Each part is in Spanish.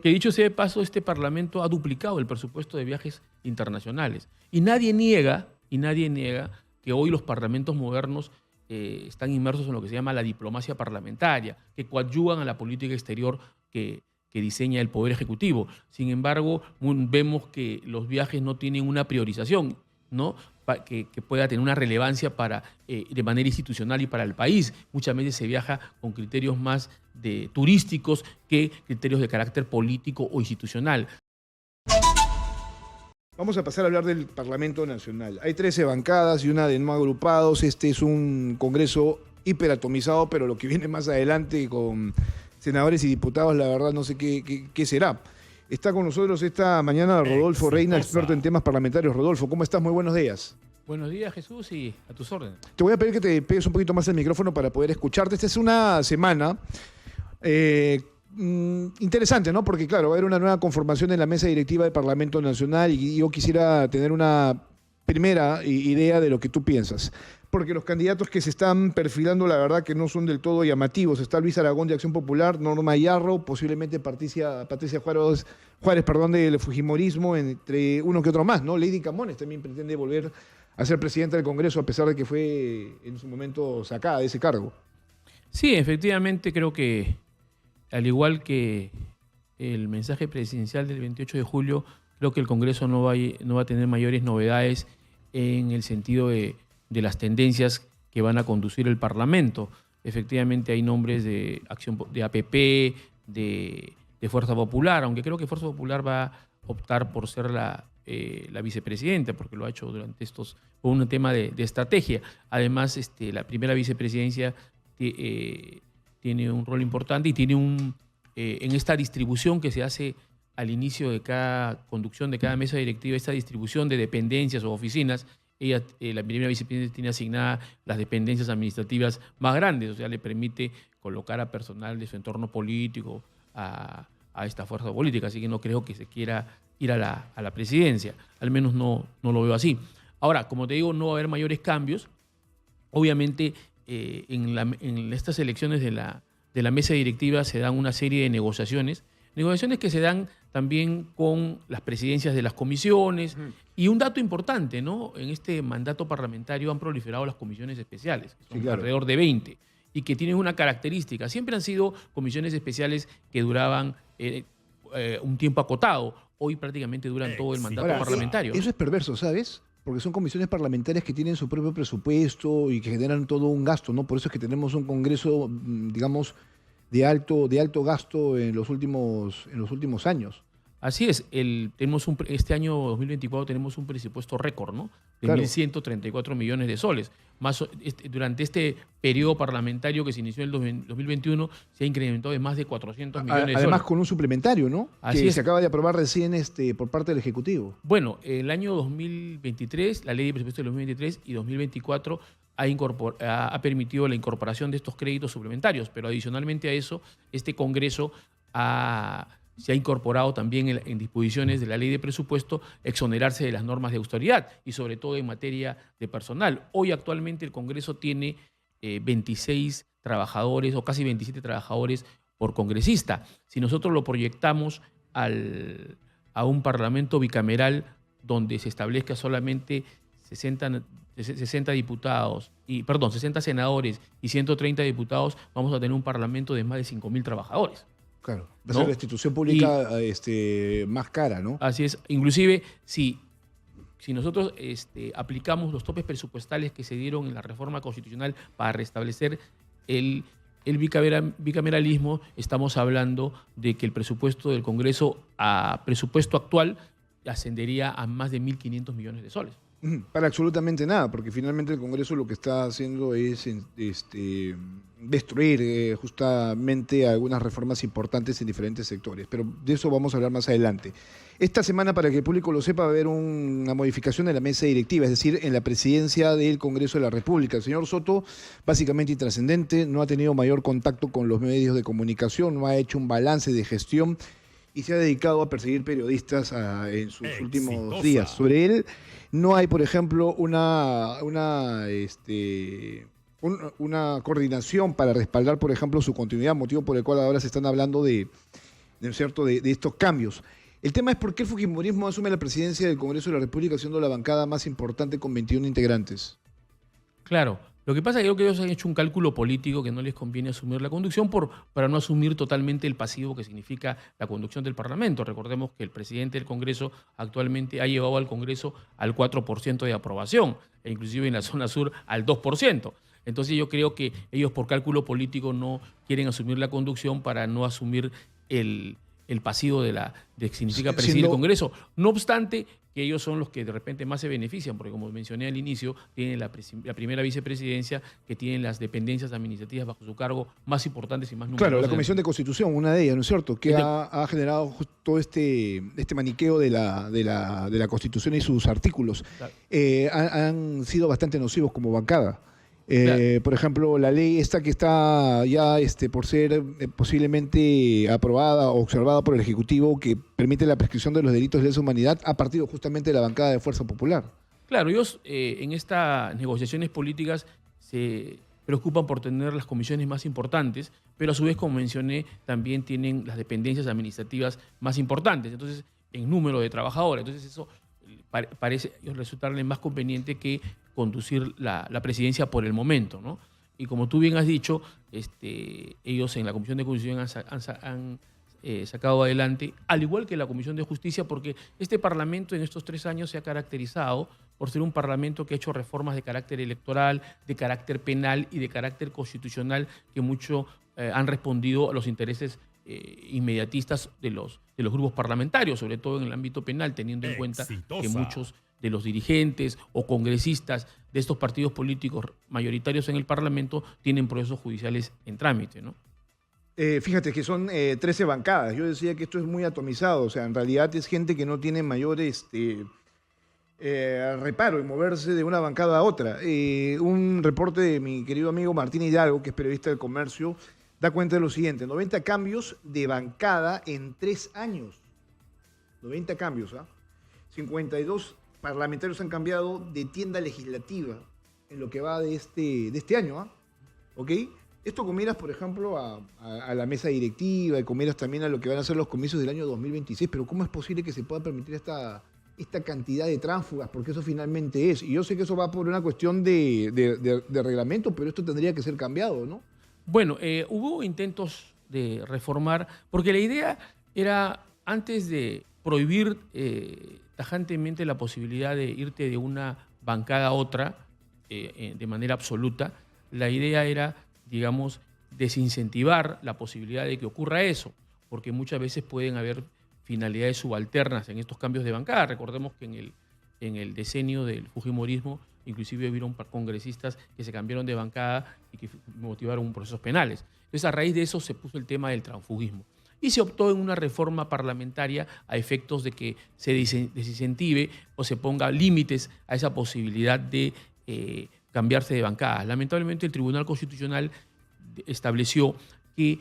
Que dicho sea de paso, este Parlamento ha duplicado el presupuesto de viajes internacionales. Y nadie niega que hoy los parlamentos modernos están inmersos en lo que se llama la diplomacia parlamentaria, que coadyuvan a la política exterior que diseña el Poder Ejecutivo. Sin embargo, vemos que los viajes no tienen una priorización, ¿no? Que pueda tener una relevancia de manera institucional y para el país. Muchas veces se viaja con criterios más turísticos que criterios de carácter político o institucional. Vamos a pasar a hablar del Parlamento Nacional. Hay 13 bancadas y una de no agrupados. Este es un congreso hiperatomizado, pero lo que viene más adelante con senadores y diputados, la verdad no sé qué será. Está con nosotros esta mañana Rodolfo Reina, experto en temas parlamentarios. Rodolfo, ¿cómo estás? Muy buenos días. Buenos días, Jesús, y a tus órdenes. Te voy a pedir que te pegues un poquito más el micrófono para poder escucharte. Esta es una semana interesante, ¿no? Porque, claro, va a haber una nueva conformación en la mesa directiva del Parlamento Nacional y yo quisiera tener una primera idea de lo que tú piensas. Porque los candidatos que se están perfilando, la verdad que no son del todo llamativos. Está Luis Aragón de Acción Popular, Norma Yarro, posiblemente Patricia Juárez, del Fujimorismo, entre uno que otro más, ¿no? Lady Camones también pretende volver a ser presidenta del Congreso, a pesar de que fue en su momento sacada de ese cargo. Sí, efectivamente creo que, al igual que el mensaje presidencial del 28 de julio, creo que el Congreso no va a tener mayores novedades en el sentido de las tendencias que van a conducir el Parlamento. Efectivamente hay nombres de APP, de Fuerza Popular, aunque creo que Fuerza Popular va a optar por ser la vicepresidenta, porque lo ha hecho durante por un tema de estrategia. Además, la primera vicepresidencia tiene un rol importante y tiene en esta distribución que se hace al inicio de cada conducción de cada mesa directiva, esta distribución de dependencias o oficinas. Ella, la primera vicepresidenta, tiene asignadas las dependencias administrativas más grandes, o sea, le permite colocar a personal de su entorno político a esta fuerza política, así que no creo que se quiera ir a la presidencia, al menos no lo veo así. Ahora, como te digo, no va a haber mayores cambios. Obviamente, en estas elecciones de la mesa directiva se dan una serie de negociaciones que se dan también con las presidencias de las comisiones. Y un dato importante, ¿no? En este mandato parlamentario han proliferado las comisiones especiales, que son alrededor de 20, y que tienen una característica. Siempre han sido comisiones especiales que duraban un tiempo acotado. Hoy prácticamente duran todo el mandato parlamentario. Eso es perverso, ¿sabes? Porque son comisiones parlamentarias que tienen su propio presupuesto y que generan todo un gasto, ¿no? Por eso es que tenemos un Congreso, digamos, de alto gasto en los últimos años. Así es, este año 2024 tenemos un presupuesto récord, ¿no? De Claro. 1.134 millones de soles. Durante este periodo parlamentario que se inició en el 2021 se ha incrementado de más de 400 millones de soles. Además con un suplementario, ¿no? Así que es. se acaba de aprobar recién por parte del Ejecutivo. Bueno, el año 2023, la ley de presupuesto del 2023 y 2024 ha permitido la incorporación de estos créditos suplementarios, pero adicionalmente a eso, este Congreso se ha incorporado también en disposiciones de la ley de presupuesto exonerarse de las normas de austeridad y sobre todo en materia de personal. Hoy actualmente el Congreso tiene 26 trabajadores o casi 27 trabajadores por congresista. Si nosotros lo proyectamos a un parlamento bicameral donde se establezca solamente 60 senadores y 130 diputados, vamos a tener un parlamento de más de 5.000 trabajadores. Claro, va a ser la institución pública más cara, ¿no? Así es. Inclusive, si nosotros aplicamos los topes presupuestales que se dieron en la reforma constitucional para restablecer el bicameralismo, estamos hablando de que el presupuesto del Congreso a presupuesto actual ascendería a más de 1.500 millones de soles. Para absolutamente nada, porque finalmente el Congreso lo que está haciendo es destruir justamente algunas reformas importantes en diferentes sectores, pero de eso vamos a hablar más adelante. Esta semana, para que el público lo sepa, va a haber una modificación en la mesa directiva, es decir, en la presidencia del Congreso de la República. El señor Soto, básicamente intrascendente, no ha tenido mayor contacto con los medios de comunicación, no ha hecho un balance de gestión y se ha dedicado a perseguir periodistas en sus últimos días. Sobre él no hay, por ejemplo, una coordinación para respaldar, por ejemplo, su continuidad, motivo por el cual ahora se están hablando de ¿no es cierto?, de estos cambios. El tema es por qué el fujimorismo asume la presidencia del Congreso de la República siendo la bancada más importante con 21 integrantes. Claro, lo que pasa es que creo que ellos han hecho un cálculo político que no les conviene asumir la conducción para no asumir totalmente el pasivo que significa la conducción del Parlamento. Recordemos que el presidente del Congreso actualmente ha llevado al Congreso al 4% de aprobación, e inclusive en la zona sur al 2%. Entonces yo creo que ellos por cálculo político no quieren asumir la conducción para no asumir el pasivo de que significa presidir el Congreso. No obstante, que ellos son los que de repente más se benefician, porque como mencioné al inicio, tienen la primera vicepresidencia, que tienen las dependencias administrativas bajo su cargo más importantes y más numerosas. Claro, la Comisión de Constitución, una de ellas, ¿no es cierto?, que ha generado todo este maniqueo de la Constitución y sus artículos. Claro. Han sido bastante nocivos como bancada. Claro. Por ejemplo, la ley esta que está ya por ser posiblemente aprobada o observada por el Ejecutivo, que permite la prescripción de los delitos de lesa humanidad, ha partido justamente de la bancada de Fuerza Popular. Claro, ellos en estas negociaciones políticas se preocupan por tener las comisiones más importantes, pero a su vez, como mencioné, también tienen las dependencias administrativas más importantes, entonces, en número de trabajadores. Entonces, eso parece resultarle más conveniente que conducir la presidencia por el momento, ¿no? Y como tú bien has dicho, ellos en la Comisión de Constitución han sacado adelante, al igual que la Comisión de Justicia, porque este Parlamento en estos 3 años se ha caracterizado por ser un Parlamento que ha hecho reformas de carácter electoral, de carácter penal y de carácter constitucional que mucho han respondido a los intereses inmediatistas de los grupos parlamentarios, sobre todo en el ámbito penal, teniendo en cuenta que muchos de los dirigentes o congresistas de estos partidos políticos mayoritarios en el Parlamento tienen procesos judiciales en trámite, ¿no? Fíjate que son 13 bancadas. Yo decía que esto es muy atomizado. O sea, en realidad es gente que no tiene mayor reparo en moverse de una bancada a otra. Un reporte de mi querido amigo Martín Hidalgo, que es periodista del Comercio, da cuenta de lo siguiente: 90 cambios de bancada en 3 años. 90 cambios, ¿ah? 52 parlamentarios han cambiado de tienda legislativa en lo que va de este año, ¿ah? ¿Ok? Esto con miras, por ejemplo, a la mesa directiva, y con miras también a lo que van a ser los comicios del año 2026, pero ¿cómo es posible que se pueda permitir esta cantidad de tránsfugas? Porque eso finalmente es. Y yo sé que eso va por una cuestión de reglamento, pero esto tendría que ser cambiado, ¿no? Bueno, hubo intentos de reformar, porque la idea era, antes de prohibir tajantemente la posibilidad de irte de una bancada a otra de manera absoluta, la idea era, digamos, desincentivar la posibilidad de que ocurra eso, porque muchas veces pueden haber finalidades subalternas en estos cambios de bancada. Recordemos que en el decenio del fujimorismo inclusive hubieron congresistas que se cambiaron de bancada y que motivaron procesos penales. Entonces, a raíz de eso se puso el tema del transfugismo. Y se optó en una reforma parlamentaria a efectos de que se desincentive o se ponga límites a esa posibilidad de cambiarse de bancada. Lamentablemente, el Tribunal Constitucional estableció que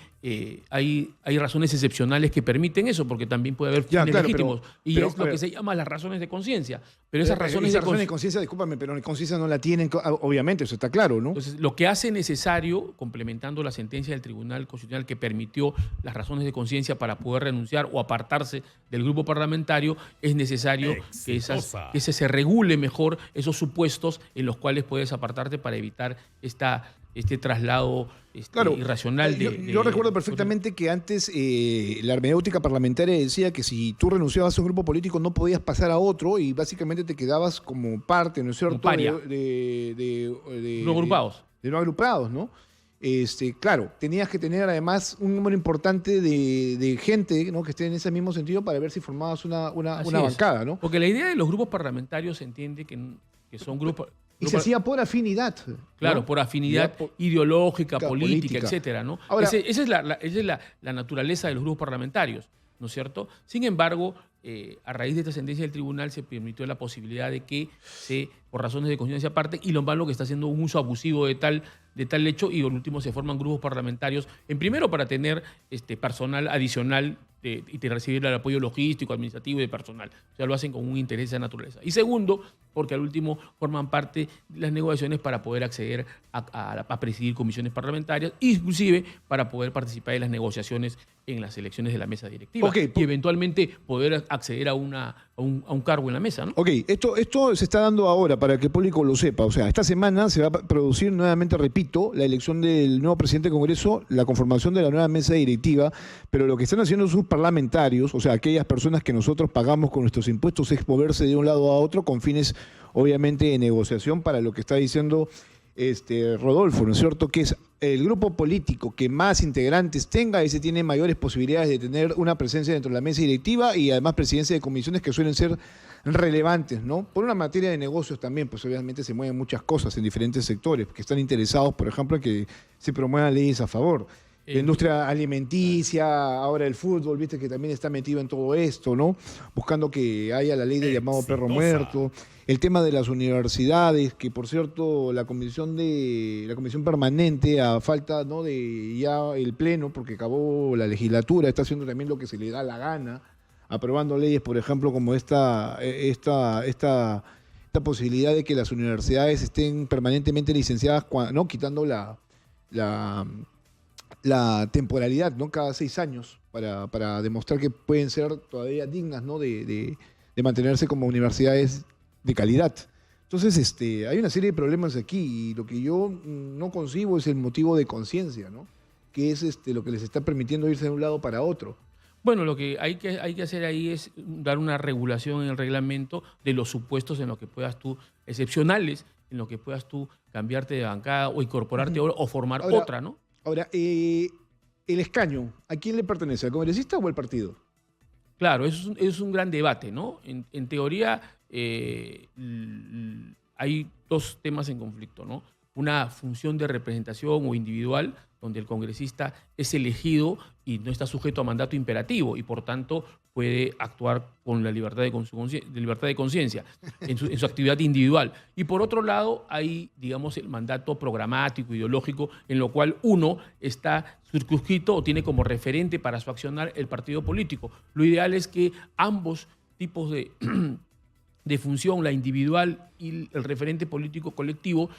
hay razones excepcionales que permiten eso, porque también puede haber fines legítimos. Pero, es lo que se llama las razones de conciencia. Pero esas razones de conciencia, discúlpame, pero la conciencia no la tienen, obviamente, eso está claro, ¿no? Entonces, lo que hace necesario, complementando la sentencia del Tribunal Constitucional que permitió las razones de conciencia para poder renunciar o apartarse del grupo parlamentario, es necesario que se regule mejor esos supuestos en los cuales puedes apartarte para evitar este traslado irracional. Yo recuerdo perfectamente que antes la hermenéutica parlamentaria decía que si tú renunciabas a un grupo político no podías pasar a otro y básicamente te quedabas como parte, ¿no es cierto?, de no agrupados. De no agrupados, ¿no? Claro, tenías que tener además un número importante de gente, ¿no?, que esté en ese mismo sentido para ver si formabas una bancada, ¿no? Porque la idea de los grupos parlamentarios se entiende que son grupos... Y se hacía por afinidad. Claro, ¿no? por afinidad ideológica, política, etcétera, ¿no? Ahora, esa es la naturaleza de los grupos parlamentarios, ¿no es cierto? Sin embargo, a raíz de esta sentencia del tribunal se permitió la posibilidad de que por razones de conciencia aparte, y lo malo que está haciendo un uso abusivo de tal hecho, y por último se forman grupos parlamentarios, en primero para tener personal adicional y recibir el apoyo logístico, administrativo y de personal. O sea, lo hacen con un interés de esa naturaleza. Y segundo, porque al último forman parte de las negociaciones para poder acceder a presidir comisiones parlamentarias, inclusive para poder participar en las negociaciones en las elecciones de la mesa directiva Ok, y eventualmente poder acceder a un cargo en la mesa, ¿no? Ok, esto se está dando ahora para que el público lo sepa. O sea, esta semana se va a producir nuevamente, repito, la elección del nuevo presidente del Congreso, la conformación de la nueva mesa directiva, pero lo que están haciendo sus parlamentarios, o sea, aquellas personas que nosotros pagamos con nuestros impuestos, es moverse de un lado a otro con fines, obviamente, de negociación para lo que está diciendo Rodolfo, ¿no es cierto? Que es el grupo político que más integrantes tenga, ese tiene mayores posibilidades de tener una presencia dentro de la mesa directiva y además presidencia de comisiones que suelen ser relevantes, ¿no? Por una materia de negocios también, pues obviamente se mueven muchas cosas en diferentes sectores que están interesados, por ejemplo, en que se promuevan leyes a favor. La industria alimenticia, ahora el fútbol, viste que también está metido en todo esto, ¿no? Buscando que haya la ley del llamado perro muerto. El tema de las universidades, que por cierto la comisión permanente, a falta, ¿no?, de ya el pleno, porque acabó la legislatura, está haciendo también lo que se le da la gana, aprobando leyes, por ejemplo, como esta posibilidad de que las universidades estén permanentemente licenciadas, ¿no?, quitando la temporalidad, ¿no?, cada 6 años, para demostrar que pueden ser todavía dignas, ¿no?, de mantenerse como universidades de calidad. Entonces, hay una serie de problemas aquí y lo que yo no concibo es el motivo de conciencia, ¿no?, que es lo que les está permitiendo irse de un lado para otro. Bueno, lo que hay que hacer ahí es dar una regulación en el reglamento de los supuestos en los que puedas tú, excepcionales, en los que puedas tú cambiarte de bancada o incorporarte o formar otra, ¿no? Ahora, el escaño, ¿a quién le pertenece? ¿Al congresista o al partido? Claro, es un gran debate, ¿no? En teoría hay dos temas en conflicto, ¿no? Una función de representación o individual, donde el congresista es elegido y no está sujeto a mandato imperativo y por tanto puede actuar con la libertad de conciencia en su actividad individual. Y por otro lado hay, digamos, el mandato programático, ideológico, en lo cual uno está circunscrito o tiene como referente para su accionar el partido político. Lo ideal es que ambos tipos de función, la individual y el referente político colectivo,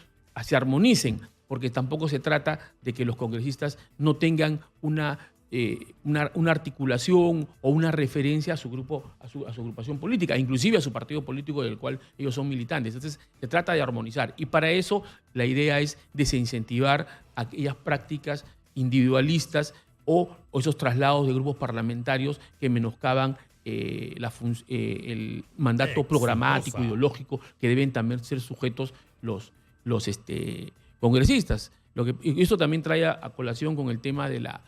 se armonicen, porque tampoco se trata de que los congresistas no tengan una articulación o una referencia a su grupo, a su agrupación política, inclusive a su partido político del cual ellos son militantes. Entonces, se trata de armonizar. Y para eso, la idea es desincentivar aquellas prácticas individualistas o esos traslados de grupos parlamentarios que menoscaban el mandato programático, ideológico, que deben también ser sujetos los congresistas. Esto también trae a colación con el tema de la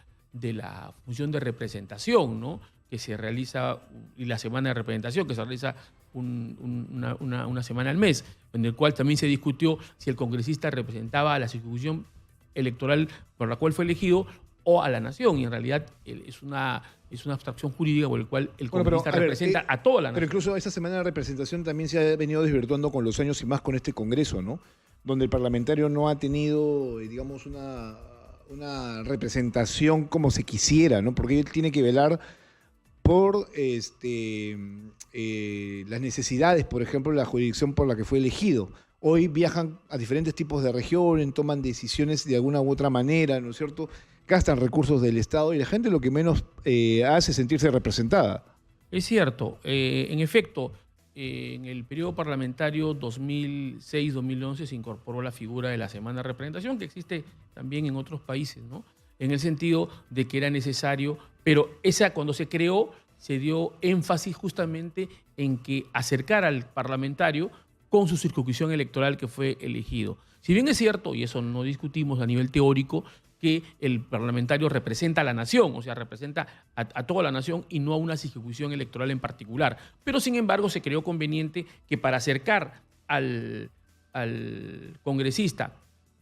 función de representación, ¿no?, que se realiza, y la semana de representación, que se realiza una semana al mes, en el cual también se discutió si el congresista representaba a la circunscripción electoral por la cual fue elegido o a la nación, y en realidad es una abstracción jurídica por la cual el congresista representa a toda la nación. Pero incluso esa semana de representación también se ha venido desvirtuando con los años y más con este Congreso, ¿no?, donde el parlamentario no ha tenido, digamos, una representación como se quisiera, ¿no?, porque él tiene que velar por las necesidades, por ejemplo, de la jurisdicción por la que fue elegido. Hoy viajan a diferentes tipos de regiones, toman decisiones de alguna u otra manera, ¿no es cierto?, gastan recursos del Estado y la gente lo que menos hace es sentirse representada. Es cierto. En efecto, en el periodo parlamentario 2006-2011 se incorporó la figura de la semana de representación, que existe también en otros países, ¿no?, en el sentido de que era necesario, pero cuando se creó se dio énfasis justamente en que acercar al parlamentario con su circunscripción electoral que fue elegido. Si bien es cierto, y eso no discutimos a nivel teórico, que el parlamentario representa a la nación, o sea, representa a toda la nación y no a una circunscripción electoral en particular. Pero, sin embargo, se creó conveniente que para acercar al congresista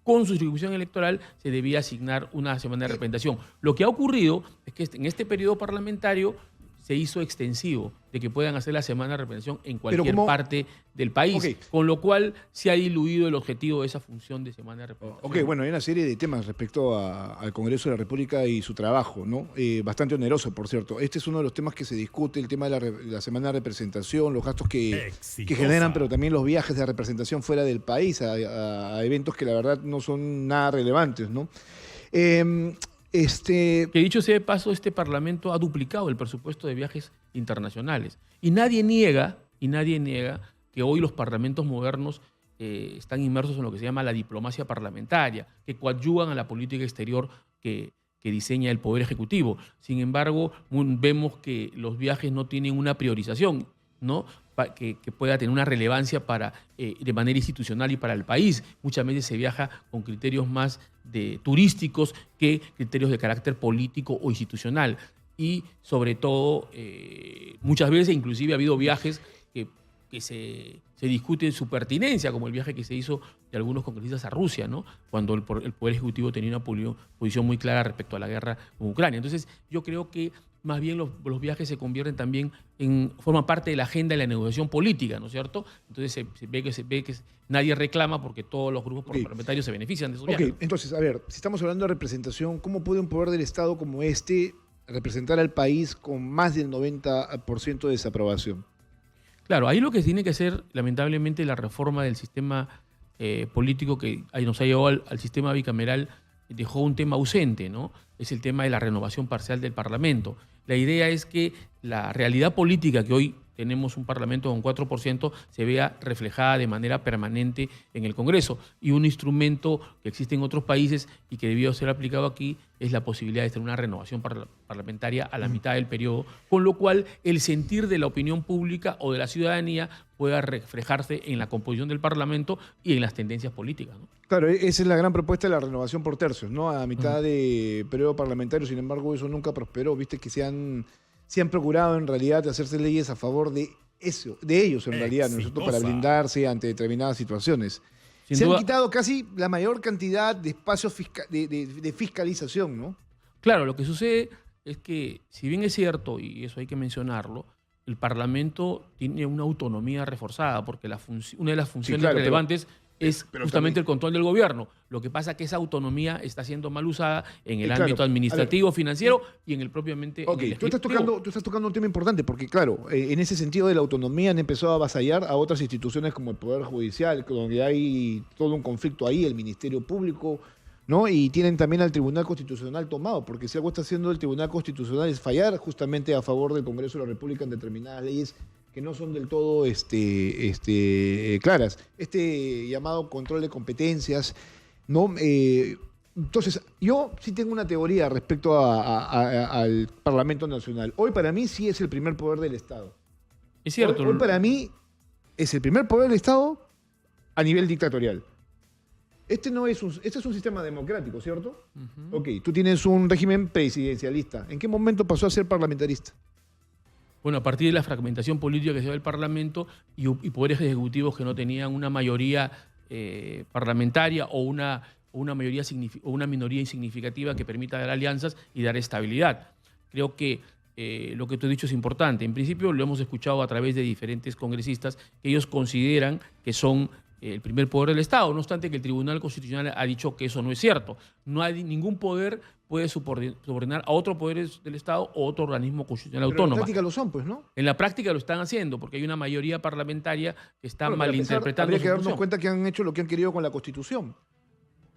con su circunscripción electoral se debía asignar una semana de representación. Lo que ha ocurrido es que en este periodo parlamentario se hizo extensivo de que puedan hacer la semana de representación en cualquier parte del país, okay, con lo cual se ha diluido el objetivo de esa función de semana de representación. Ok, bueno, hay una serie de temas respecto al Congreso de la República y su trabajo, ¿no? Bastante oneroso, por cierto. Este es uno de los temas que se discute, el tema de la semana de representación, los gastos que generan, pero también los viajes de representación fuera del país a eventos que la verdad no son nada relevantes, ¿no? Que dicho sea de paso, este Parlamento ha duplicado el presupuesto de viajes internacionales. Y nadie niega que hoy los parlamentos modernos están inmersos en lo que se llama la diplomacia parlamentaria, que coadyuvan a la política exterior que diseña el Poder Ejecutivo. Sin embargo, vemos que los viajes no tienen una priorización, ¿no? Que pueda tener una relevancia de manera institucional y para el país. Muchas veces se viaja con criterios más turísticos que criterios de carácter político o institucional. Y sobre todo, muchas veces inclusive ha habido viajes que se discute su pertinencia, como el viaje que se hizo de algunos congresistas a Rusia, ¿no? Cuando el Poder Ejecutivo tenía una posición muy clara respecto a la guerra con Ucrania. Entonces, yo creo que más bien los viajes se convierten también forman parte de la agenda de la negociación política, ¿no es cierto? Entonces se ve que nadie reclama porque todos los grupos parlamentarios se benefician de esos viajes. Entonces, a ver, si estamos hablando de representación, ¿cómo puede un poder del Estado como este representar al país con más del 90% de desaprobación? Claro, ahí lo que tiene que hacer, lamentablemente, la reforma del sistema político que nos ha llevado al sistema bicameral dejó un tema ausente, ¿no? Es el tema de la renovación parcial del Parlamento. La idea es que la realidad política que hoy tenemos un Parlamento con 4% se vea reflejada de manera permanente en el Congreso. Y un instrumento que existe en otros países y que debió ser aplicado aquí es la posibilidad de tener una renovación parlamentaria a la mitad del periodo, con lo cual el sentir de la opinión pública o de la ciudadanía pueda reflejarse en la composición del Parlamento y en las tendencias políticas, ¿no? Claro, esa es la gran propuesta de la renovación por tercios, ¿no? A mitad de periodo parlamentario, sin embargo, eso nunca prosperó. Viste que se han procurado en realidad hacerse leyes a favor de ellos en realidad, ¿no es cierto? Para blindarse ante determinadas situaciones. Se han quitado casi la mayor cantidad de espacios de fiscalización, ¿no? Claro, lo que sucede es que, si bien es cierto, y eso hay que mencionarlo, el Parlamento tiene una autonomía reforzada, porque una de las funciones relevantes es justamente también el control del gobierno. Lo que pasa es que esa autonomía está siendo mal usada en el ámbito administrativo, financiero y en el propiamente en el tú estás tocando un tema importante, porque claro, en ese sentido de la autonomía han empezado a avasallar a otras instituciones como el Poder Judicial, donde hay todo un conflicto ahí, el Ministerio Público, ¿no? Y tienen también al Tribunal Constitucional tomado, porque si algo está haciendo el Tribunal Constitucional es fallar justamente a favor del Congreso de la República en determinadas leyes que no son del todo claras. Llamado control de competencias, ¿no? Entonces, yo sí tengo una teoría respecto al Parlamento Nacional. Hoy para mí sí es el primer poder del Estado. Es cierto. Hoy para mí es el primer poder del Estado a nivel dictatorial. Este es un sistema democrático, ¿cierto? Ok, tú tienes un régimen presidencialista. ¿En qué momento pasó a ser parlamentarista? Bueno, a partir de la fragmentación política que se da el Parlamento y poderes ejecutivos que no tenían una mayoría parlamentaria o una minoría insignificativa que permita dar alianzas y dar estabilidad. Creo que lo que tú has dicho es importante. En principio lo hemos escuchado a través de diferentes congresistas que ellos consideran que son el primer poder del Estado, no obstante que el Tribunal Constitucional ha dicho que eso no es cierto. No hay ningún poder puede subordinar a otro poder del Estado o otro organismo constitucional autónomo. En la práctica lo son, pues, ¿no? En la práctica lo están haciendo, porque hay una mayoría parlamentaria que está malinterpretando habría que darnos función. cuenta que han hecho lo que han querido con la Constitución.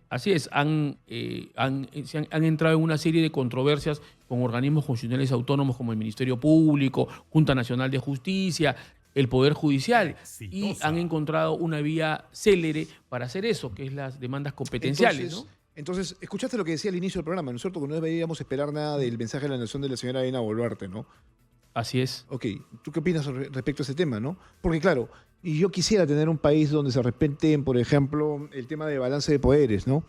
Así es, han entrado en una serie de controversias con organismos constitucionales autónomos como el Ministerio Público, Junta Nacional de Justicia, el Poder Judicial, y han encontrado una vía célere para hacer eso, que es las demandas competenciales. Entonces, escuchaste lo que decía al inicio del programa, ¿no es cierto? Que no deberíamos esperar nada del mensaje de la nación de la señora Dina Boluarte, ¿no? Así es. Ok, ¿tú qué opinas respecto a ese tema, no? Porque claro, y yo quisiera tener un país donde se respeten, por ejemplo, el tema de balance de poderes, ¿no?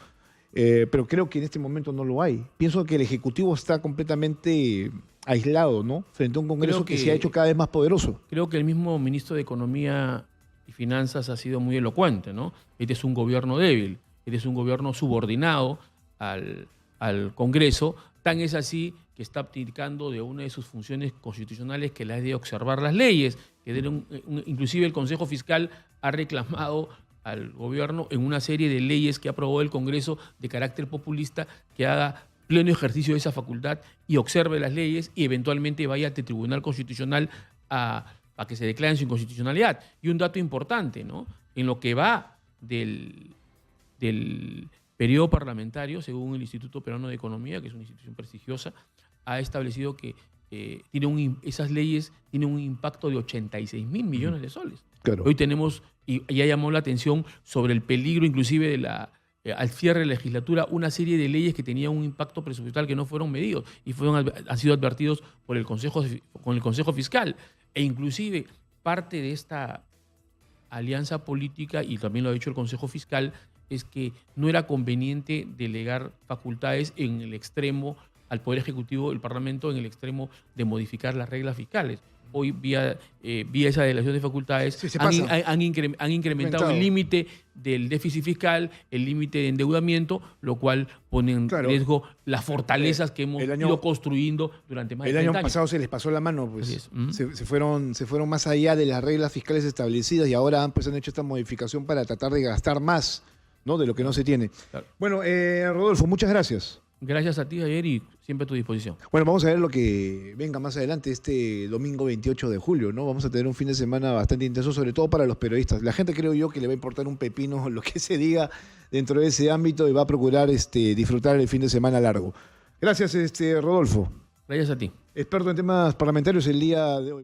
Pero creo que en este momento no lo hay. Pienso que el Ejecutivo está completamente aislado, ¿no? Frente a un Congreso que se ha hecho cada vez más poderoso. Creo que el mismo ministro de Economía y Finanzas ha sido muy elocuente, ¿no? Este es un gobierno débil, este es un gobierno subordinado al Congreso, tan es así que está abdicando de una de sus funciones constitucionales, que la es de observar las leyes, inclusive el Consejo Fiscal ha reclamado al gobierno en una serie de leyes que aprobó el Congreso de carácter populista que haga pleno ejercicio de esa facultad y observe las leyes y eventualmente vaya ante el Tribunal Constitucional a que se declaren su inconstitucionalidad. Y un dato importante, ¿no? En lo que va del periodo parlamentario, según el Instituto Peruano de Economía, que es una institución prestigiosa, ha establecido que esas leyes tienen un impacto de 86 mil millones de soles. Claro. Hoy tenemos, y ya llamó la atención sobre el peligro inclusive de al cierre de la legislatura, una serie de leyes que tenían un impacto presupuestal que no fueron medidos y han sido advertidos por con el Consejo Fiscal. E inclusive parte de esta alianza política, y también lo ha dicho el Consejo Fiscal, es que no era conveniente delegar facultades en el extremo al Poder Ejecutivo, el Parlamento, en el extremo de modificar las reglas fiscales. Hoy, vía esa delegación de facultades, Sí, han incrementado el límite del déficit fiscal, el límite de endeudamiento, lo cual pone en riesgo las fortalezas que hemos ido construyendo durante más de 30 años. El año pasado se les pasó la mano, pues se fueron más allá de las reglas fiscales establecidas y ahora han hecho esta modificación para tratar de gastar más, ¿no?, de lo que no se tiene. Claro. Bueno, Rodolfo, muchas gracias. Gracias a ti, Javier, y siempre a tu disposición. Bueno, vamos a ver lo que venga más adelante este domingo 28 de julio, ¿no? Vamos a tener un fin de semana bastante intenso, sobre todo para los periodistas. La gente, creo yo, que le va a importar un pepino lo que se diga dentro de ese ámbito y va a procurar disfrutar el fin de semana largo. Gracias, Rodolfo. Gracias a ti. Experto en temas parlamentarios el día de hoy.